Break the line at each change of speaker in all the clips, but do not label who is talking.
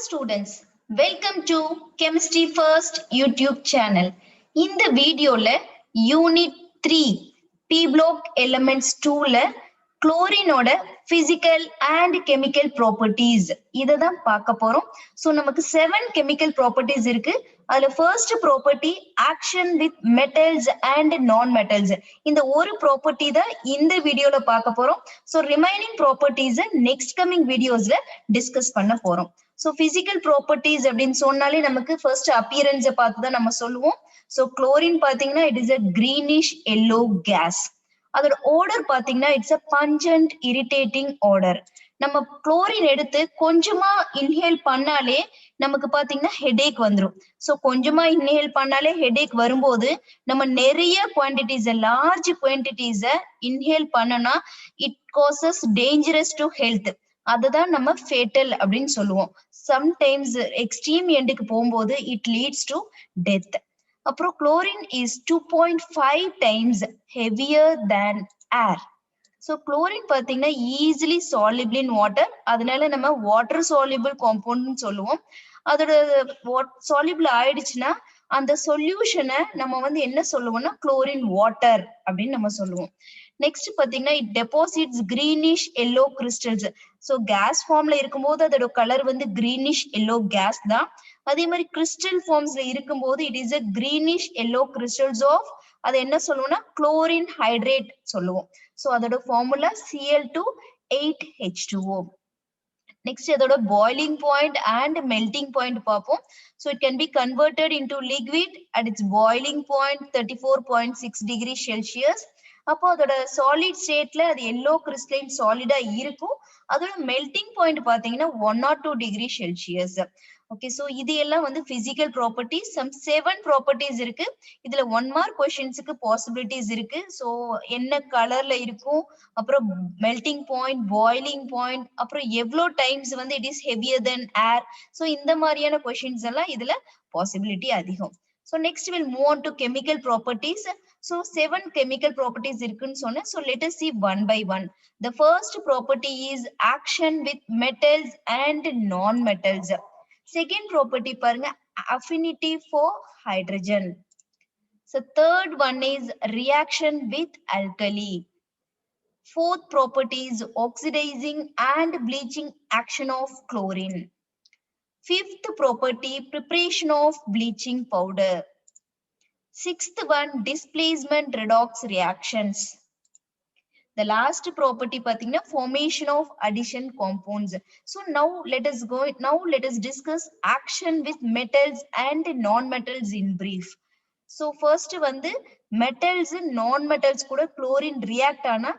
students, welcome to Chemistry First YouTube channel. இந்த வீடியோல unit 3 P block elements 2ல குளோரினோட physical and chemical properties இத தான் பார்க்க போறோம். சோ நமக்கு 7 chemical properties இருக்கு. அதுல first property action with metals and non-metals. இந்த ஒரு property தான் இந்த வீடியோல பார்க்க போறோம். So remaining properties next coming videosல discuss பண்ண போறோம். So physical properties அப்படின்னு சொன்னாலே நமக்கு first appearance பார்த்து தான் நம்ம சொல்லுவோம். So chlorine பாத்தீங்கன்னா it is a greenish yellow gas. அதோட odor பாத்தீங்கன்னா it's a pungent irritating odor. நம்ம chlorine எடுத்து கொஞ்சமா inhale பண்ணாலே நமக்கு பாத்தீங்கன்னா headache வந்துரும். So கொஞ்சமா inhale பண்ணாலே headache வரும்போது நம்ம நிறைய quantities large quantities inhale பண்ணனா it causes dangerous to health. அதுதான் நம்ம fatal அப்படின்னு சொல்லுவோம். Sometimes extreme endக்கு போகும்போது it leads to death. அப்புறம் chlorine is 2.5 times heavier than air. So chlorine பாத்தீங்கன்னா easily soluble in water. அதனால நம்ம water soluble compound சொல்லுவோம். அதோட soluble ஆயிடுச்சுன்னா அந்த சொல்யூஷனை நம்ம வந்து என்ன சொல்லுவோம்னா chlorine water அப்படின்னு நம்ம சொல்லுவோம். நெக்ஸ்ட் பாத்தீங்கன்னா it deposits greenish yellow crystals. So gas formல இருக்கும்போது அதோட கலர் வந்து greenish yellow gas தான். அதே மாதிரி crystal formsல இருக்கும்போது it is a greenish yellow crystals of அது என்ன சொல்லுவோம்னா chlorine hydrate சொல்லுவோம். So அதோட ஃபார்முலா Cl2 8H2O. Next அதோட boiling point and melting point பார்ப்போம். So it can be converted into liquid at its boiling point 34.6 degrees Celsius. அப்போ அதோட solid stateல அது yellow crystalline solid இருக்கும். அதோட melting point பாத்தீங்கன்னா 102 degrees Celsius. Okay, so இது எல்லாம் வந்து physical properties. Some 7 properties இருக்கு. இதுல 1 mark questionsக்கு possibilities இருக்கு. So என்ன கலர்ல இருக்கும், அப்புறம் melting point, boiling point, அப்புறம் எவ்வளோ times வந்து it is heavier than air. So இந்த மாதிரியான questions எல்லாம் இதுல possibility அதிகம். So next we'll move on to chemical properties. So 7 chemical properties இருக்குன்னு சொன்னேன். So let us see one by one. The first property is action with metals and non-metals. Second property பாருங்க affinity for hydrogen. So third one is reaction with alkali. Fourth property is oxidizing and bleaching action of chlorine. Fifth property preparation of bleaching powder. Sixth one displacement redox reactions. The last property pathina formation of addition compounds. So now let us discuss action with metals and non-metals in brief. So first வந்து metals non-metals கூட chlorine react ஆனா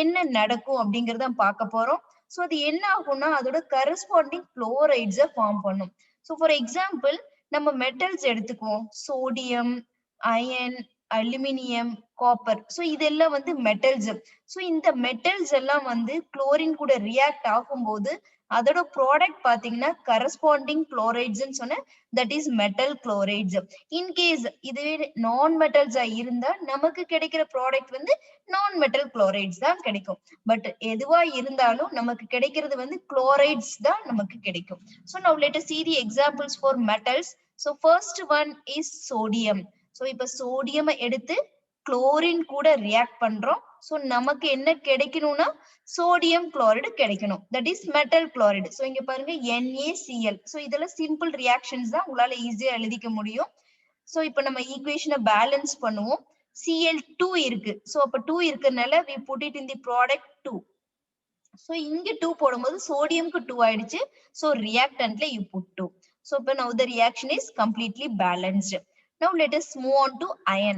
என்ன நடக்கும் அப்படிங்கறத பார்க்க போறோம். So அது என்ன ஆகும்னா அதோட corresponding chlorides ஃபார்ம் பண்ணும். So for example நம்ம metals எடுத்துக்குவோம், sodium, iron, aluminium, copper. So இதெல்லாம் வந்து மெட்டல்ஸ். சோ இந்த மெட்டல்ஸ் எல்லாம் வந்து குளோரின் கூட ரியாக்ட் ஆகும்போது அதோட ப்ராடக்ட் பாத்தீங்கன்னா கரஸ்பாண்டிங் குளோரைட்ஸ் சொன்ன that is metal chlorides. In case இதுவே நான் மெட்டல்ஸா இருந்தா நமக்கு கிடைக்கிற ப்ராடக்ட் வந்து நான் மெட்டல் குளோரைட்ஸ் தான் கிடைக்கும். பட் எதுவா இருந்தாலும் நமக்கு கிடைக்கிறது வந்து குளோரைட்ஸ் தான் நமக்கு கிடைக்கும். So now let us see the examples for metals. So first one is sodium. So இப்ப சோடியம் எடுத்து குளோரின் கூட ரியாக்ட் பண்றோம். சோ நமக்கு என்ன கிடைக்கணும்னா சோடியம் குளோரைடு கிடைக்கணும். That is metal chloride. So இங்க பாருங்க NaCl. சோ இதெல்லாம் சிம்பிள் ரியாக்ஷன்ஸ் தான், உங்களால ஈஸியா எழுதிக்க முடியும். சோ இப்ப நம்ம ஈக்குவேஷனை பேலன்ஸ் பண்ணுவோம். Cl2 இருக்கு. சோ அப்ப 2 இருக்கறனால we put it in the product 2. So இங்க 2 போடும்போது சோடியம்க்கு 2 ஆயிடுச்சு. சோ ரியாக்டன்ட்ல you put 2. So இப்ப now the reaction is completely balanced. Now let us move on to iron.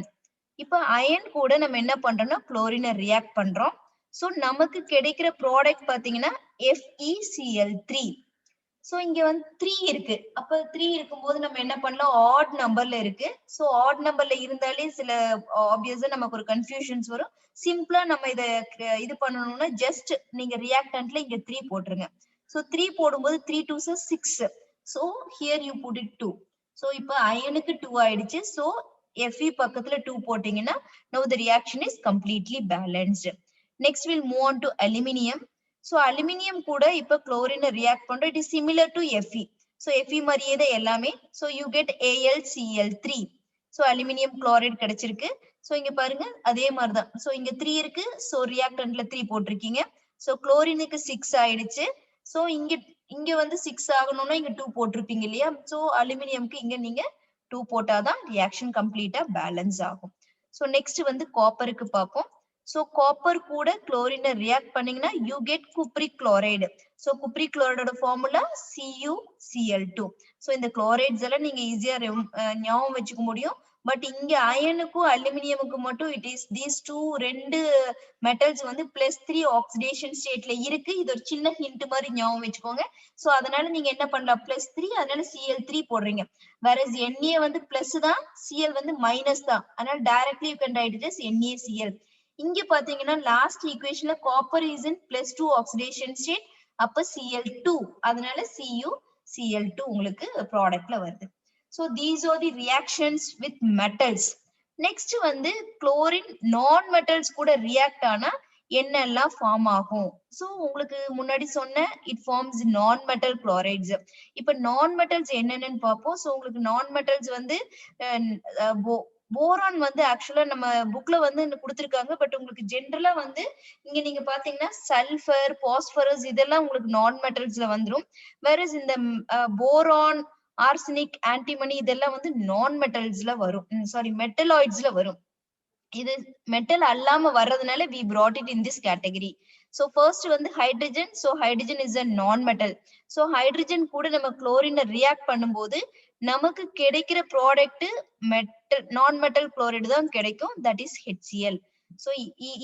இப்ப அயன் கூட நம்ம என்ன பண்றோம்னா குளோரினை ரியாக்ட் பண்றோம். சோ நமக்கு கிடைக்கிற ப்ராடக்ட் பாத்தீங்கன்னா FeCl3. சோ இங்க வந்து 3 இருக்கு. அப்ப 3 இருக்கும்போது நம்ம என்ன பண்ணலாம், ஆட் நம்பர்ல இருக்கு. சோ ஆட் நம்பர்ல இருந்தாலே சில ஆப்வியஸா நமக்கு ஒரு கன்ஃபியூஷன்ஸ் வரும். சிம்பிளா நம்ம இது பண்ணணும்னா ஜஸ்ட் நீங்க ரியாக்டன்ட்ல இங்க 3 போட்டுருங்க. சோ 3 போடும்போது 3 2s 6. So here you put it 2. So இப்ப அயனுக்கு 2 ஆயிடுச்சு. So Fe பக்கத்துல 2 போட்டீங்கன்னா now the reaction is completely balanced. Next we'll move on to aluminium. So aluminium கூட இப்ப chlorine react பண்றோம். It is similar to Fe. So Fe மாதிரியே தான் எல்லாமே. So you get AlCl3. So aluminium chloride கிடைச்சிருக்கு. So இங்க பாருங்க அதே மாதிரி தான். So இங்க 3 இருக்கு. So ரியாக்டன்ட்ல 3 போட்டிருக்கீங்க. So குளோரினுக்கு 6 ஆயிடுச்சு. So இங்க வந்து 6 ஆகணும்னா இங்க 2 போட்டிருப்பீங்க இல்லையா? So அலுமினியம்க்கு இங்க நீங்க 2 போட்டாதான் ரியாக்ஷன் கம்ப்ளீட்டா பேலன்ஸ் ஆகும். So நெக்ஸ்ட் வந்து காப்பருக்கு பார்ப்போம். So காப்பர் கூட குளோரினை ரியாக்ட் பண்ணீங்கன்னா you get cupric chloride. So cupric chloride formula CuCl2. So இந்த chlorides எல்லாம் நீங்க ஈஸியா ஞாபகம் வச்சுக்க முடியும். பட் இங்க அயனுக்கும் அலுமினியமுக்கும் மட்டும் it is these two ரெண்டு மெட்டல்ஸ் வந்து +3 ஆக்சிடேஷன் ஸ்டேட்ல இருக்கு. இது ஒரு சின்ன ஹிண்ட் மாதிரி ஞாபகம் வச்சுக்கோங்க. சோ அதனால நீங்க என்ன பண்ணலாம் +3 அதனால Cl3 போடுறீங்க. whereas Na வந்து பிளஸ் தான், Cl வந்து மைனஸ் தான். அதனால directly you can write it as NaCl. இங்க பாத்தீங்கன்னா லாஸ்ட் ஈக்குவேஷன்ல copper is in +2 oxidation state. அப்ப Cl2 அதனால CuCl2 உங்களுக்கு ப்ராடக்ட்ல வருது. So these are the reactions with metals. Next வந்து chlorine non metals கூட react ஆனா என்னெல்லாம் ஃபார்ம் ஆகும். So உங்களுக்கு முன்னாடி சொன்ன it forms non metal chlorides. இப்ப non metals என்னென்னு பார்ப்போம். So உங்களுக்கு non metals வந்து போரான் வந்து ஆக்சுவலா நம்ம புக்ல வந்து கொடுத்திருக்காங்க. பட் உங்களுக்கு ஜென்ரலா வந்து இங்க நீங்க பாத்தீங்கன்னா சல்பர், பாஸ்பரஸ் இதெல்லாம் உங்களுக்கு நான் மெட்டல்ஸ்ல வந்துரும். வேறஸ் இந்த போரான், ஆர்சனிக், ஆன்டிமனி இதெல்லாம் வந்து நான் மெட்டல்ஸ்ல வரும். சாரி மெட்டலாய்ட்ஸ்ல வரும். இது மெட்டல் அல்லாம வர்றதுனால we brought it in this category. So first வந்து hydrogen. So hydrogen is a non metal. So hydrogen கூட நம்ம குளோரினை ரியாக்ட் பண்ணும்போது நமக்கு கிடைக்கிற ப்ராடக்ட் மெட்டல் நான் மெட்டல் குளோரைடு தான் கிடைக்கும். That is HCl. So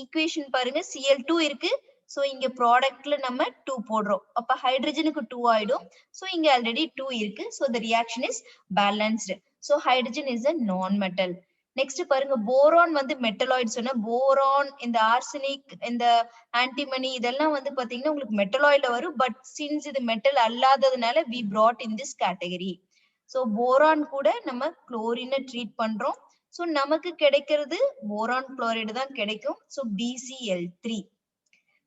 equation பாருங்க Cl2 இருக்கு. So இங்க ப்ராடக்ட்ல நம்ம 2 போடுறோம். அப்ப ஹைட்ரஜனுக்கு 2 ஆயிடும். So இங்க ஆல்ரெடி 2 இருக்கு. So the reaction is balanced. So hydrogen is a non-metal. Next பாருங்க போரான் வந்து மெட்டலாய்ட் சொன்னா போரான், இந்த ஆர்சனிக், இந்த ஆன்டிமனி இதெல்லாம் வந்து பாத்தீங்கன்னா உங்களுக்கு மெட்டலாய்ட்ல வரும். பட் சின்ஸ் இது மெட்டல் அல்லாததுனால we brought in this category. So boron கூட நம்ம குளோரினை ட்ரீட் பண்றோம். So நமக்கு கிடைக்கிறது போரான் குளோரைடு தான் கிடைக்கும். So BCl3.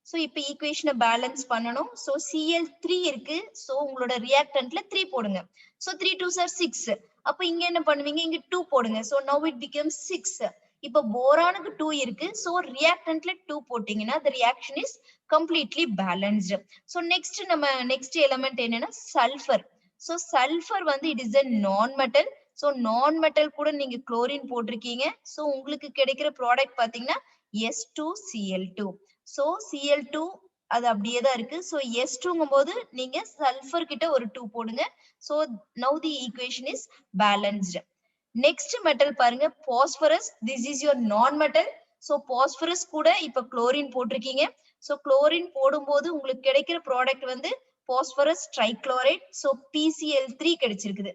So இப்ப ஈக்குவேஷனை பேலன்ஸ் பண்ணணும். So Cl3 இருக்கு. So உங்களோட ரியாக்டன்ட்ல 3 போடுங்க. So 3 2s are 6. அப்ப இங்க என்ன பண்ணுவீங்க, இங்க 2 போடுங்க. So now it becomes 6. இப்ப போரானுக்கு 2 இருக்கு. So ரியாக்டன்ட்ல 2 போட்டீங்கன்னா the reaction is completely balanced. So next element என்னன்னா சல்பர். So சல்பர் வந்து it is a non metal. So non metal கூட நீங்க குளோரின் போட்டிருக்கீங்க. So உங்களுக்கு கிடைக்கிற ப்ராடக்ட் பாத்தீங்கன்னா S2Cl2. So Cl2 அது அப்படியே தான் இருக்கு. So S2ங்கும் போது நீங்க சல்பர் கிட்ட ஒரு 2 போடுங்க. So now the equation is balanced. Next metal பாருங்க phosphorus. This is your non metal. So phosphorus கூட இப்ப குளோரின் போட்டிருக்கீங்க. So குளோரின் போடும்போது உங்களுக்கு கிடைக்கிற ப்ராடக்ட் வந்து phosphorus trichloride. So PCl3 கிடைச்சிருக்குது.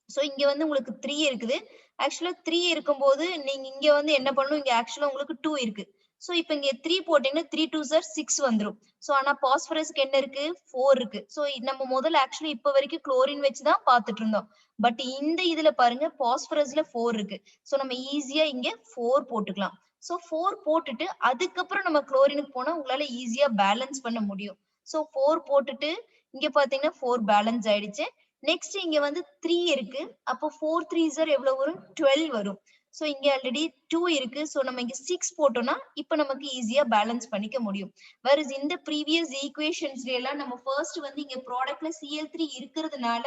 So இங்க வந்து உங்களுக்கு 3 இருக்குது. ஆக்சுவலா 3 இருக்கும்போது நீங்க இங்க வந்து என்ன பண்ணணும், இங்க ஆக்சுவலா உங்களுக்கு 2 இருக்கு. சோ இப்ப இங்க 3 போட்டீங்கன்னா 3 2s are 6 வந்துரும். சோ ஆனா பாஸ்பரஸ்க்கு என்ன இருக்கு 4 இருக்கு. சோ நம்ம முதல்ல ஆக்சுவலி இப்ப வரைக்கும் குளோரின் வச்சு தான் பார்த்துட்டு இருந்தோம். பட் இந்த இதுல பாருங்க பாஸ்பரஸ்ல 4 இருக்கு. சோ நம்ம ஈஸியா இங்க 4 போட்டுக்கலாம். சோ 4 போட்டுட்டு அதுக்கப்புறம் நம்ம குளோரினுக்கு போனா உங்களால ஈஸியா பேலன்ஸ் பண்ண முடியும். சோ 4 போட்டுட்டு இங்க பாத்தீங்கன்னா 4 பேலன்ஸ் ஆயிடுச்சு. நெக்ஸ்ட் இங்க வந்து 3 இருக்கு. அப்போ 4 3s are எவ்வளவு வரும் 12 வரும். சோ இங்க ஆல்ரெடி 2 இருக்கு. சோ நம்ம இங்க 6 போட்டோம்னா இப்ப நமக்கு ஈஸியா பேலன்ஸ் பண்ணிக்க முடியும். வேறஸ் இந்த ப்ரீவியஸ் ஈக்குவேஷன்ஸ்ல எல்லாம் நம்ம ஃபர்ஸ்ட் வந்து இங்க ப்ராடக்ட்ல Cl3 இருக்கிறதுனால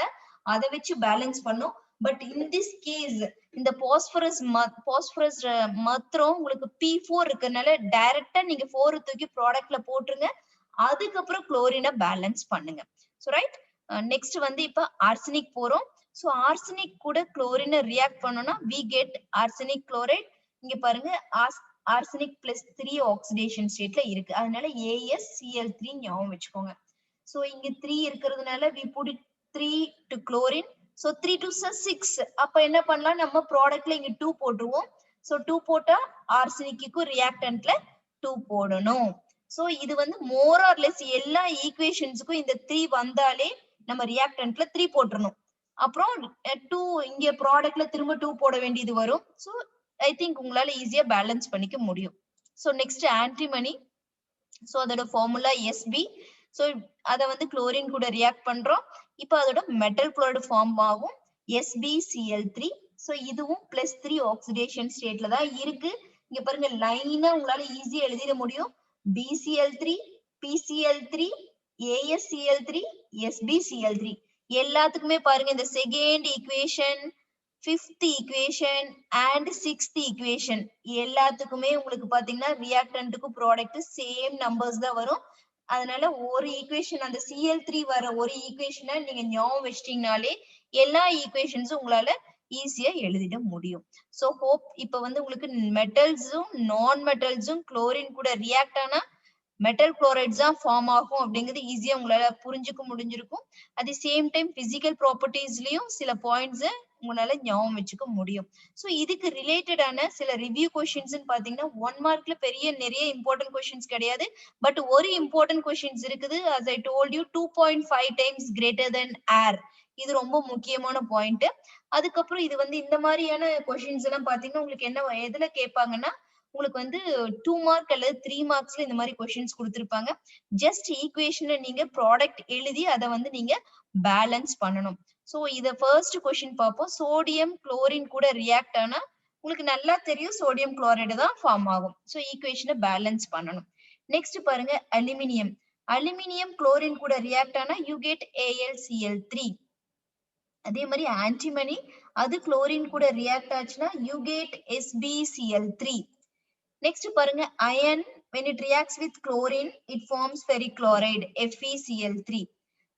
அதை வச்சு பேலன்ஸ் பண்ணோம். பட் இன் திஸ் கேஸ் இந்த பாஸ்பரஸ் மாத்திரம் உங்களுக்கு P4 இருக்கறனால டைரக்டா நீங்க 4 தூக்கி ப்ராடக்ட்ல போட்டுருங்க. அதுக்கப்புறம் குளோரினை பேலன்ஸ் பண்ணுங்க. So right. நெக்ஸ்ட் வந்து இப்ப ஆர்சனிக் போறோம். சோ ஆர்சனிக் கூட குளோரினை ரியாக்ட் பண்ணோம்னா we get arsenic chloride. இங்க பாருங்க ஆர்சனிக் +3 ஆக்சிடேஷன் ஸ்டேட்ல இருக்கு. அதனால AsCl3 ஞாபகம் வச்சுக்கோங்க. சோ இங்க 3 இருக்கிறதுனால we put it 3 to chlorine. So 3 2s are 6. அப்ப என்ன பண்ணலாம், நம்ம ப்ராடக்ட்ல இங்க 2 போட்டுருவோம். சோ 2 போட்டா ஆர்சனிக்கு ரியாக்டன்ட்ல 2 போடணும். சோ இது வந்து மோர் ஆர் லெஸ் எல்லா ஈக்குவேஷன்ஸ்க்கும் இந்த 3 வந்தாலே நம்ம ரியாக்டன்ட்ல 3 போட்டுறணும். அப்புறம் 2 இங்க ப்ராடக்ட்ல திரும்ப 2 போட வேண்டியது வரும். சோ ஐ திங்க் உங்களால ஈஸியா பேலன்ஸ் பண்ணிக்க முடியும். So next antimony. சோ அதோட ஃபார்முலா Sb. சோ அத வந்து குளோரின் கூட ரியாக்ட் பண்றோம். இப்போ அதோட மெட்டல் குளோரைடு ஃபார்ம் ஆகும் SbCl3. சோ இதுவும் +3 ஆக்சிடேஷன் ஸ்டேட்ல தான் இருக்கு. இங்க பாருங்க லைனா உங்களால ஈஸியா எழுதிட முடியும். BCl3, PCl3, AsCl3, SbCl3 எல்லாத்துக்குமே பாருங்க இந்த second equation, fifth equation and sixth equation எல்லாத்துக்குமே உங்களுக்கு பாத்தீங்கன்னா ரியாக்டன்ட்டுக்கு ப்ராடக்ட் சேம் நம்பர்ஸ் தான் வரும். அதனால ஒரு ஈக்குவேஷன் அந்த Cl3 வர ஒரு ஈக்குவேஷனை நீங்க ஞாபகம் வச்சிட்டீங்கனாலே எல்லா ஈக்குவேஷன்ஸும் உங்களால ஈஸியா எழுதிட முடியும். சோ ஹோப் இப்ப வந்து உங்களுக்கு மெட்டல்ஸும் நான் மெட்டல்ஸும் குளோரின் கூட ரியாக்ட் ஆனா மெட்டல் குளோரைட்ஸ் தான் ஃபார்ம் ஆகும் அப்படிங்கிறது ஈஸியா உங்களால புரிஞ்சுக்க முடிஞ்சிருக்கும். At the same time physical ப்ராப்பர்ட்டிஸ்லயும் சில பாயிண்ட்ஸ் உங்களால ஞாபகம் வச்சுக்க முடியும். சோ இதுக்கு ரிலேட்டடான சில ரிவ்யூ கொஸ்டின்ஸ் பாத்தீங்கன்னா 1 மார்க்ல நிறைய இம்பார்ட்டன்ட் கொஸ்டின்ஸ் கிடையாது. பட் ஒரு இம்பார்ட்டன்ட் கொஸ்டின்ஸ் இருக்குது. as I told you 2.5 times greater than air. இது ரொம்ப முக்கியமான பாயிண்ட். அதுக்கப்புறம் இது வந்து இந்த மாதிரியான கொஸ்டின்ஸ் எல்லாம் பாத்தீங்கன்னா உங்களுக்கு என்ன எதுல கேட்பாங்கன்னா உங்களுக்கு வந்து 2 மார்க் அல்லது 3 மார்க்ஸ்ல இந்த மாதிரி கொஸ்டின்ஸ் கொடுத்திருப்பாங்க. ஜஸ்ட் ஈக்குவேஷன்ல நீங்க ப்ராடக்ட் எழுதி அதை வந்து நீங்க பேலன்ஸ் பண்ணணும். சோ இத ஃபர்ஸ்ட் கொஸ்டின் பார்ப்போம். சோடியம் குளோரின் கூட ரியாக்ட் ஆனா உங்களுக்கு நல்லா தெரியும் சோடியம் குளோரைடு தான் ஃபார்ம் ஆகும். சோ ஈக்குவேஷனை பேலன்ஸ் பண்ணணும். நெக்ஸ்ட் பாருங்க அலுமினியம். அலுமினியம் குளோரின் கூட ரியாக்ட் ஆனா யூ கெட் AlCl3. அதே மாதிரி ஆன்டிமனி அது குளோரின் கூட ரியாக்ட் ஆச்சுன்னா யூ கெட் SbCl3. நெக்ஸ்ட் பாருங்க iron when it reacts with chlorine it forms ferric chloride FeCl3.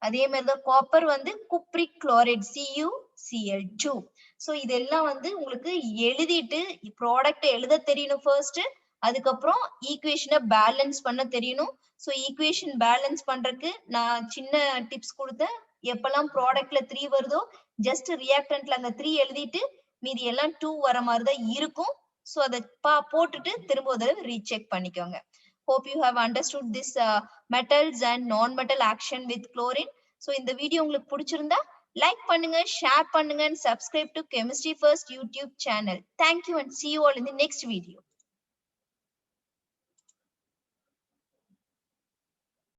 அதே மாதிரி தான் காப்பர் வந்து குப்ரிக் குளோரைடு CuCl2. சோ இதெல்லாம் வந்து உங்களுக்கு எழுதிட்டு ப்ராடக்ட் எழுத தெரியணும் ஃபர்ஸ்ட். அதுக்கப்புறம் ஈக்குவேஷனை பேலன்ஸ் பண்ண தெரியணும். சோ ஈக்குவேஷன் பேலன்ஸ் பண்றதுக்கு நான் சின்ன டிப்ஸ் கொடுத்தேன். எப்பெல்லாம் ப்ராடக்ட்ல 3 வருதோ ஜஸ்ட் ரியாக்டன்ட்ல அந்த 3 எழுதிட்டு மீதி எல்லாம் 2 வர மாதிரி தான் இருக்கும். சோ அதை போட்டுட்டு திரும்ப ஒரு தடவை ரீசெக் பண்ணிக்கோங்க. Hope you have understood this metals and non-metal action with chlorine. So இந்த வீடியோ உங்களுக்கு பிடிச்சிருந்தா லைக் பண்ணுங்க, ஷேர் பண்ணுங்க and subscribe to Chemistry First YouTube channel. Thank you and see you all in the next video.